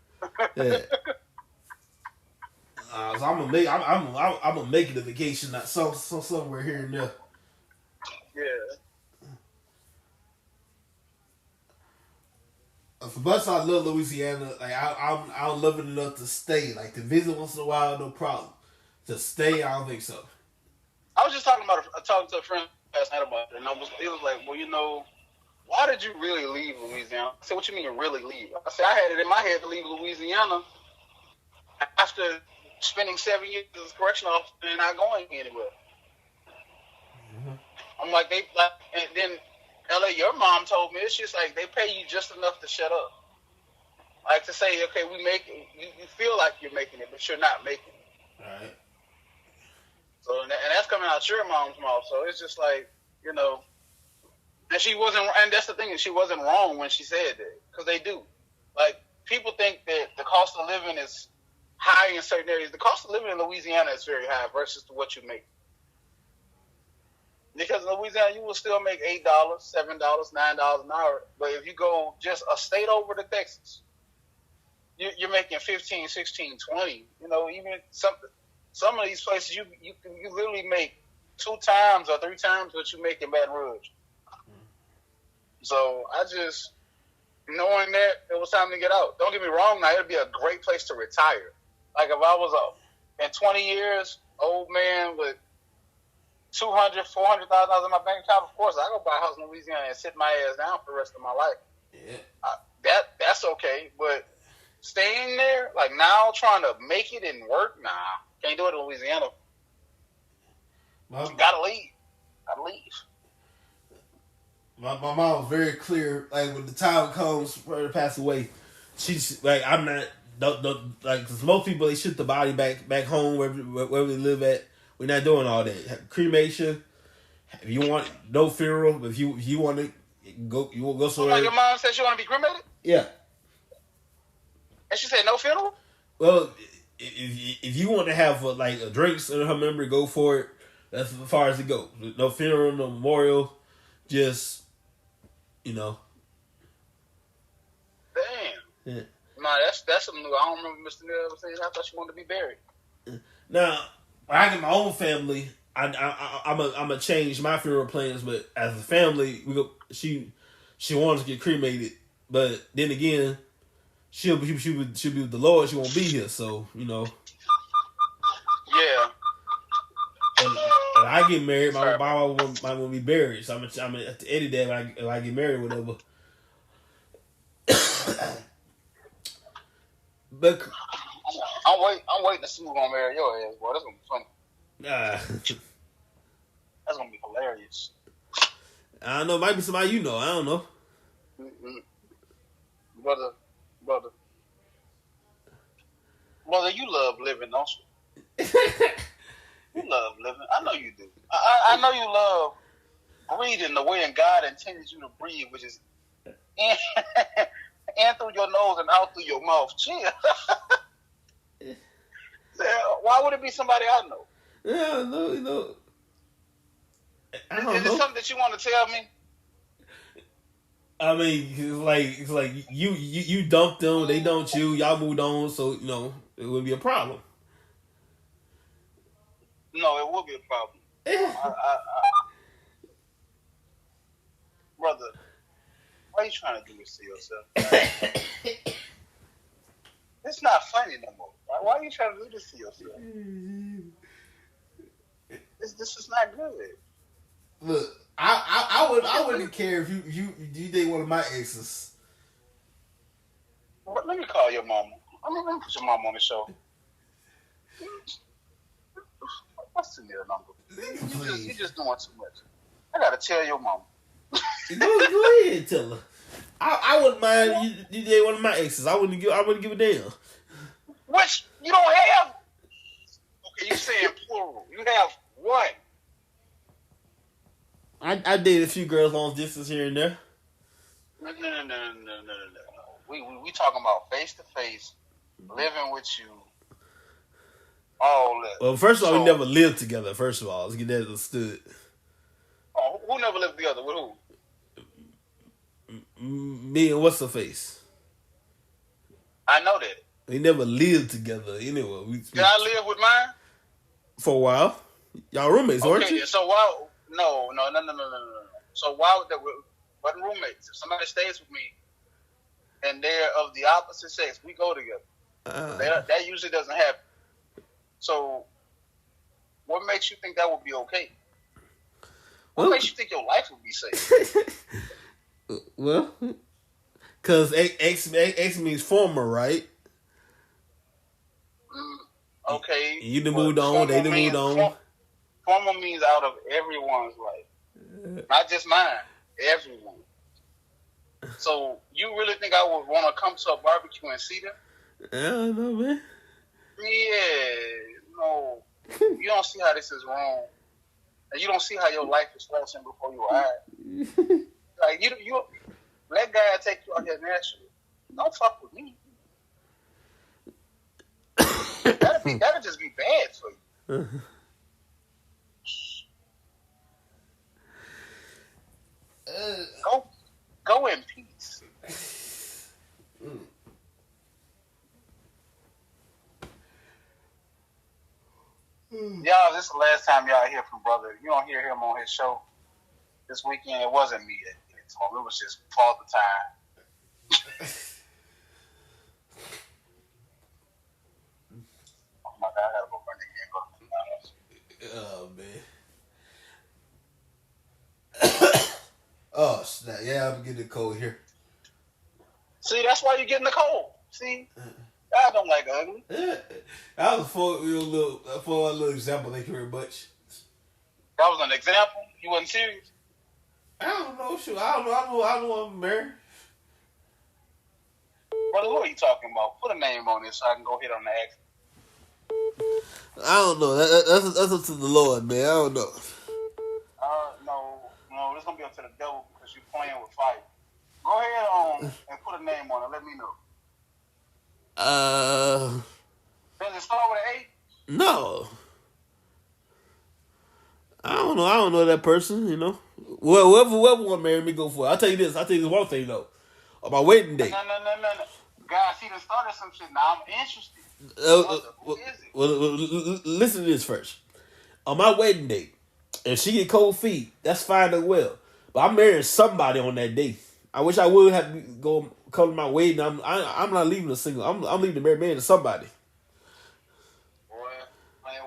Yeah. So I'm gonna make it a vacation, not somewhere here and there. Yeah. For much I love Louisiana, like I'm love it enough to stay. Like to visit once in a while, no problem. To stay, I don't think so. I was just talking to a friend last night about it, and it was like, well, you know, why did you really leave Louisiana? I said, what you mean really leave? I said, I had it in my head to leave Louisiana after spending 7 years as a correctional officer and not going anywhere. Mm-hmm. I'm like, and then LA, your mom told me, it's just like they pay you just enough to shut up. Like to say, okay, you feel like you're making it, but you're not making it. All right. So, and that's coming out your mom's mouth. So it's just like, you know, and that's the thing, she wasn't wrong when she said that, because they do. Like, people think that the cost of living is high in certain areas. The cost of living in Louisiana is very high versus to what you make. Because in Louisiana, you will still make $8, $7, $9 an hour. But if you go just a state over to Texas, you're making 15, 16, 20. You know, even some of these places, you literally make 2 times or 3 times what you make in Baton Rouge. So I just, knowing that it was time to get out. Don't get me wrong, now it'd be a great place to retire. Like if I was in 20 years, old man with $200,000, $400,000 in my bank account, of course I go buy a house in Louisiana and sit my ass down for the rest of my life. Yeah. That's okay, but staying there, like now trying to make it and work, nah, can't do it in Louisiana. You gotta leave. My mom was very clear. Like when the time comes for her to pass away, she's like, I'm not. Don't like, because most people they ship the body back home wherever they live at. We're not doing all that. Cremation. If you want no funeral, if you want to go, you will go somewhere. So like your mom said she want to be cremated. Yeah. And she said no funeral. Well, if you want to have a drinks in her memory, go for it. That's as far as it goes. No funeral, no memorial, just, you know. Damn. Yeah. Nah, that's something new. I don't remember Mr. Neal ever saying. I thought she wanted to be buried. Now, when I get my own family, I'm a change my funeral plans. But as a family, she wants to get cremated. But then again, she'll be with the Lord. She won't be here. So you know. Yeah. And I get married, my mom might want to be buried. So I'm gonna have to edit that when I get married, or whatever. But I'm waiting to see who's gonna marry your ass, boy. That's gonna be funny. That's gonna be hilarious. I don't know. Might be somebody you know. I don't know. Mm-hmm. Brother, you love living, don't you? You love living. I know you do. I know you love breathing the way God intended you to breathe, which is in through your nose and out through your mouth. Chill. Why would it be somebody I know? Yeah, no. I don't know. Is it something that you want to tell me? I mean, it's like you dumped them, they dumped you, y'all moved on, so you know it would be a problem. No, it would be a problem. Brother, Why are you trying to do this to yourself? It's not funny no more. Why are you trying to do this to yourself? This is not good. Look, I wouldn't care if you date one of my exes. Let me call your mama. Let me put your mama on the show. What's the near number? You're just doing too much. I gotta tell your mama. Go ahead and tell her. I wouldn't mind you date one of my exes. I wouldn't give a damn. Which you don't have? Okay, you saying plural. You have one. I dated a few girls long distance here and there. No. We talking about face to face, living with you. All that. Well, first of all, we never lived together. First of all, let's get that understood. Oh, who never lived together? With who? Me and what's her face? I know that. We never lived together anyway. Did I live with mine? For a while. Y'all roommates, weren't you? Okay, so why? No. So why would wasn't roommates? If somebody stays with me and they're of the opposite sex, we go together. That usually doesn't happen. So what makes you think that would be okay? What makes you think your life would be safe? Well, because X means former, right? Okay. You done moved on, they done moved on. Former means out of everyone's life. Not just mine. Everyone. So you really think I would want to come to a barbecue and see them? I don't know, man. Yeah. No. You don't see how this is wrong. And you don't see how your life is flashing before your eyes. Like, you let God take you out here naturally. Don't fuck with me. That'll just be bad for you. Go in peace. Y'all, this is the last time y'all hear from brother. You don't hear him on his show this weekend. It wasn't me that did it to him. It was just Father Time. Oh my God, I gotta go run again. Oh, man. Oh, snap. Yeah, I'm getting cold here. See, that's why you're getting the cold. See? I don't like ugly. That was for a little example. Thank you very much. That was an example? You wasn't serious? I don't know. Shoot, I don't know. I'm married. Brother, who are you talking about? Put a name on this so I can go hit on the action. I don't know. That's up to the Lord, man. I don't know. No, it's gonna be up to the devil because you're playing with fire. Go ahead and put a name on it. Let me know. Does it start with an A? No. I don't know. I don't know that person, you know. Well, whoever want to marry me, go for it. I'll tell you this one thing, though. On my wedding day. No. Guys, he done started some shit. Now I'm interested. Who is it? Well, listen to this first. On my wedding day, if she get cold feet, that's fine and well. But I'm marrying somebody on that day. I wish I would have to come to my wedding. I'm not leaving a single. I'm leaving the married man to somebody. Boy, playing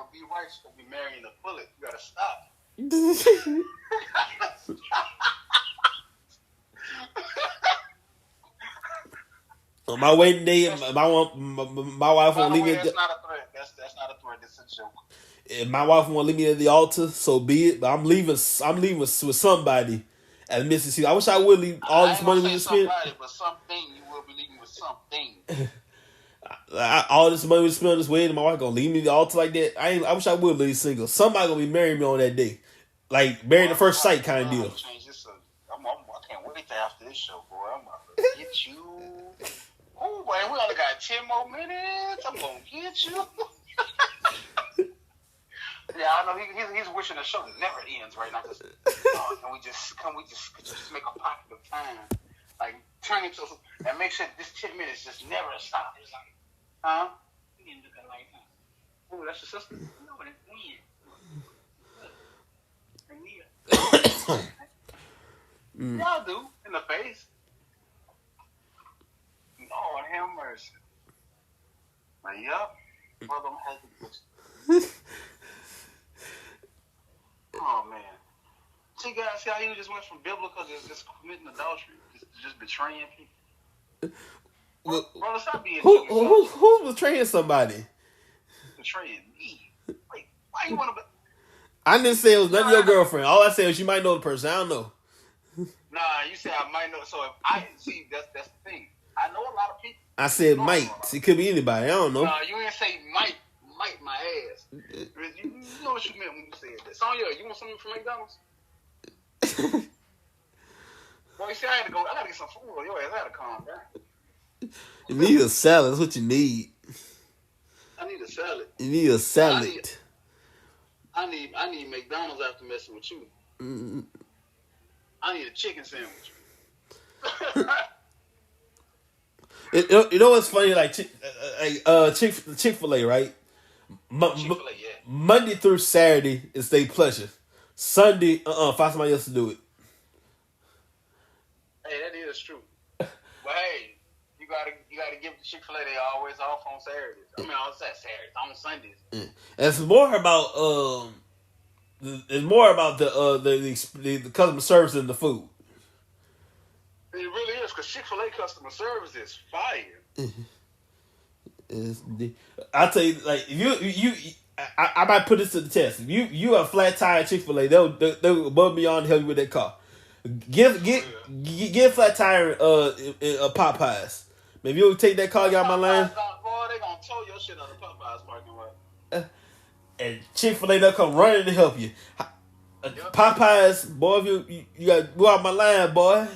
with B. Rice, gonna be marrying a bullet. You gotta stop. On my wedding day, my wife won't leave me. That's not a threat. That's not a threat. That's a joke. If my wife won't leave me at the altar, so be it. But I'm leaving with somebody at Mississippi. I wish I would leave all this money we just spent. But something you will be leaving with something. All this money we spent on this wedding, my wife gonna leave me at the altar like that. I wish I would leave single. Somebody gonna be marrying me on that day, like married at first sight kind of deal. I can't wait till after this show, boy. I'm about to get you. Oh, boy, we only got 10 more minutes. I'm gonna get you. Yeah, I know he's wishing the show never ends right now. Can we just make a pocket of time, like turn it to and make sure this 10 minutes just never stops. Huh? We didn't do that like that. Oh, that's your sister. No, that's me. Y'all do in the face. Lord have mercy. But yup, brother has the Oh man. See guys, see how you just went from biblical to just committing adultery, just betraying people. Brother, stop being who's betraying somebody? Betraying me. Wait, why you want to? I didn't say it was none of your girlfriend. All I said was you might know the person. I don't know. Nah, you said I might know. So if I see, that's the thing. I know a lot of people. I said might. It could be anybody. I don't know. Nah, you didn't say might my ass. You know what you meant when you said that. Sonya, you want something from McDonald's? Boy, you see, I gotta get some food on your ass. I gotta calm down. You need a salad. That's what you need. I need a salad. You need a salad. I need McDonald's after messing with you. Mm-hmm. I need a chicken sandwich. You know what's funny? Like Chick-fil-A, right? Chick-fil-A, yeah. Monday through Saturday is their pleasure. Sunday, find somebody else to do it. Hey, that is true. But hey, you gotta give the Chick-fil-A. They always off on Saturdays. I mean, on Saturdays, on Sundays. And it's more about the customer service than the food. It really is, because Chick-fil-A customer service is fire. I'll tell you, like, if I might put this to the test. If you a flat tire at Chick-fil-A, they'll above and beyond to help you with that car. Get flat tire Popeyes. If you take that car, get out my line. Boy, they gonna tow your shit out of Popeyes parking lot. And Chick-fil-A, they'll come running to help you. Yep. Popeyes, boy, if you got to go out my line, boy.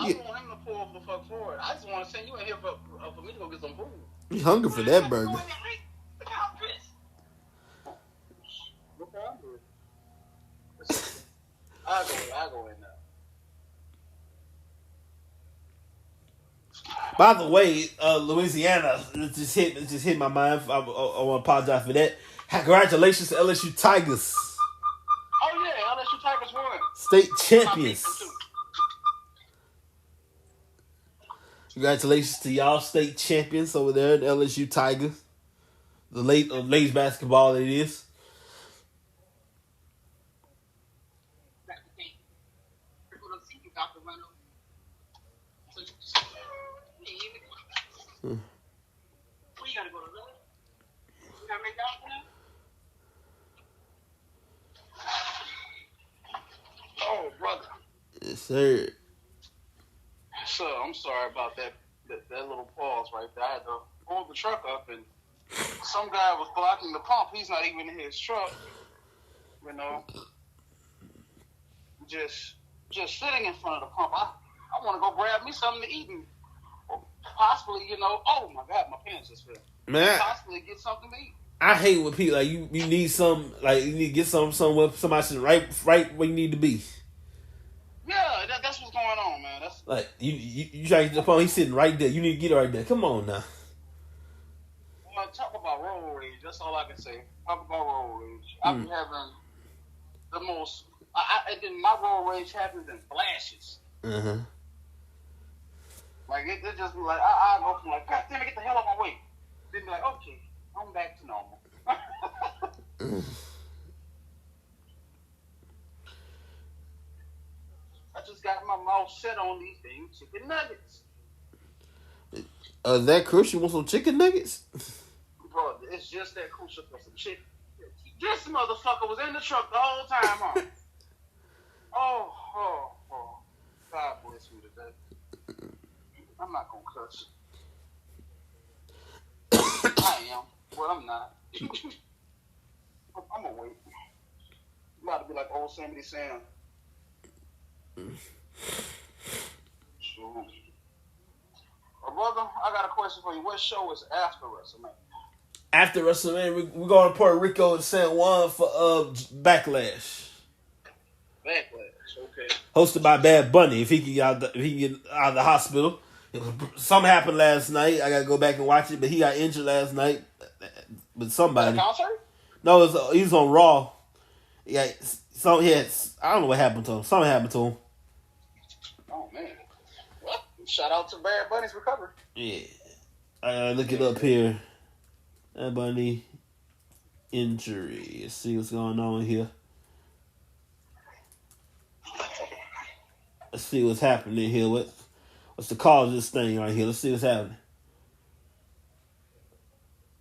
I don't want him to pull the fuck forward. I just want to send you in here for me to go get some food. You hungry for that burger? I'll go in now. By the way, Louisiana just hit my mind. I want to apologize for that. Congratulations to LSU Tigers. Oh yeah, LSU Tigers won. State champions. Congratulations to y'all state champions over there at LSU Tigers. The ladies basketball it is. Oh, brother. Yes, sir. So I'm sorry about that little pause right there. I had to pull the truck up, and some guy was blocking the pump. He's not even in his truck, you know. Just sitting in front of the pump. I want to go grab me something to eat and possibly, you know. Oh my God, my pants just fell. Man, possibly get something to eat. I hate when people like you need some, like you need to get somewhere somebody sitting right where you need to be. Yeah, that's what's going on, man. That's like you try to get the phone. He's sitting right there. You need to get right there. Come on now. Well, talk about road rage. That's all I can say. Talk about road rage. I've been having the most. And then my road rage happens in flashes. Like it just be like I go from like, God damn it, get the hell out of my way. Then be like, okay, I'm back to normal. I just got my mouth set on these damn chicken nuggets. Is that crucial? You want some chicken nuggets? Bro, it's just that crucial for some chicken. This motherfucker was in the truck the whole time, huh? Oh. God bless me today. I'm not gonna cuss. I am. Well, I'm not. I'm gonna wait. I'm about to be like old Sammy Sam. Brother, I got a question for you. What show is after WrestleMania? After WrestleMania, we're going to Puerto Rico and San Juan for Backlash. Backlash, okay. Hosted by Bad Bunny. If he can get out of the hospital. Something happened last night. I got to go back and watch it, but he got injured last night. with somebody. At a concert? No, he was on Raw. Yeah, so he had, I don't know what happened to him. Something happened to him. Oh man! Well, shout out to Bad Bunny's recovery. Yeah, I gotta look it up here. Bad Bunny injury. Let's see what's going on here. Let's see what's happening here. What's the cause of this thing right here? Let's see what's happening.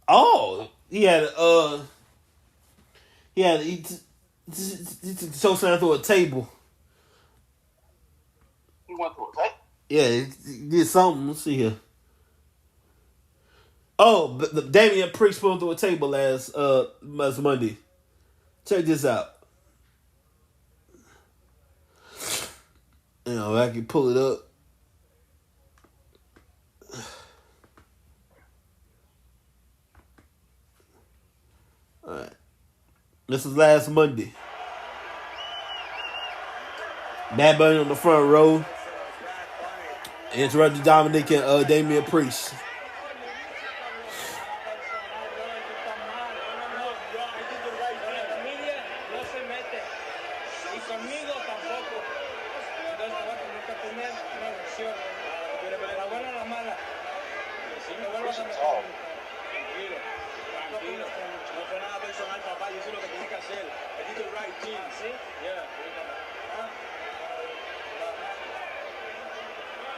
Oh, he choke slam through a table. He went through it, right? Yeah, he did something. Let's see here. Oh, but Damian Priest put him through a table last Monday. Check this out. You know, I can pull it up. All right. This was last Monday. Bad Bunny on the front row. Interrupted Dominic and Damian Priest.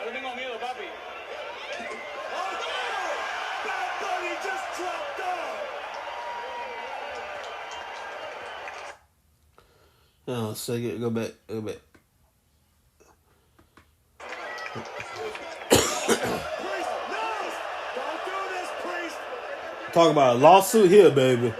No tengo miedo, papi. Oh, no! Bad Bunny just dropped off. Oh, second. Go back. Talk about a lawsuit here, baby.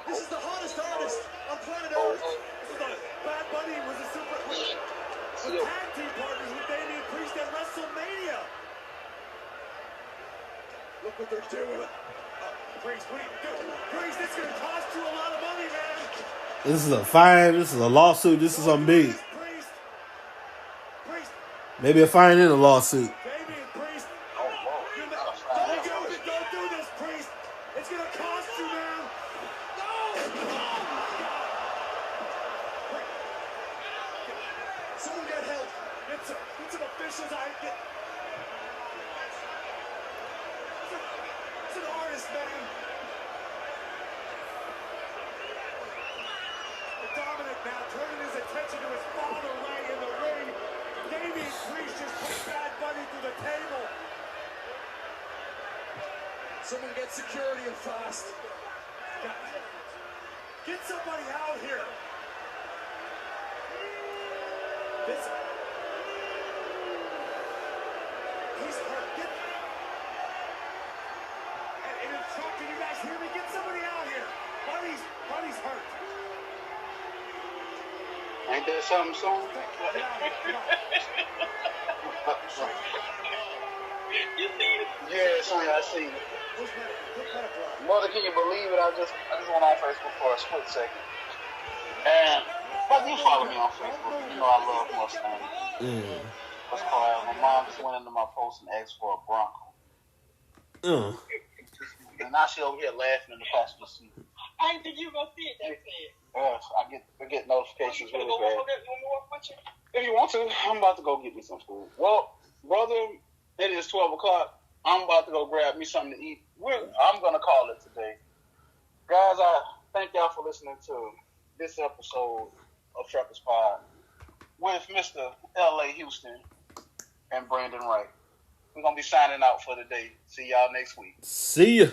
This is the hottest artist on planet Earth. Bad Bunny was a super tag team partners with Damian Priest at WrestleMania. Look what they're doing. Priest, what are you doing? Priest, it's going to cost you a lot of money, man. This is a fine. This is a lawsuit. This is on me. Priest. Maybe a fine and a lawsuit. Damian Priest. Don't do this, Priest. It's going to cost you, man. Someone get help. Get some officials. It's an artist, man. Dominic now turning his attention to his father laying in the ring. Damian Priest just put Bad Bunny through the table. Someone get security and fast. Get somebody out here. He's hurt. And in front, can you guys hear me? Get somebody out here. Bunny's hurt. Ain't that something, son? You see it? Yeah, son, I see it. Mother, can you believe it? I just went on Facebook for a split second. And but you follow me on Facebook. You know I love Mustang. What's called? My mom just went into my post and asked for a Bronco. And now she over here laughing in the passenger seat. I didn't think you were gonna see it. That's it. Yes, I get notifications really bad. If you want to, I'm about to go get me some food. Well, brother, it is 12 o'clock. I'm about to go grab me something to eat. I'm going to call it today. Guys, I thank y'all for listening to this episode of Truckers Pod with Mr. L.A. Houston and Brandon Wright. We're going to be signing out for the day. See y'all next week. See ya.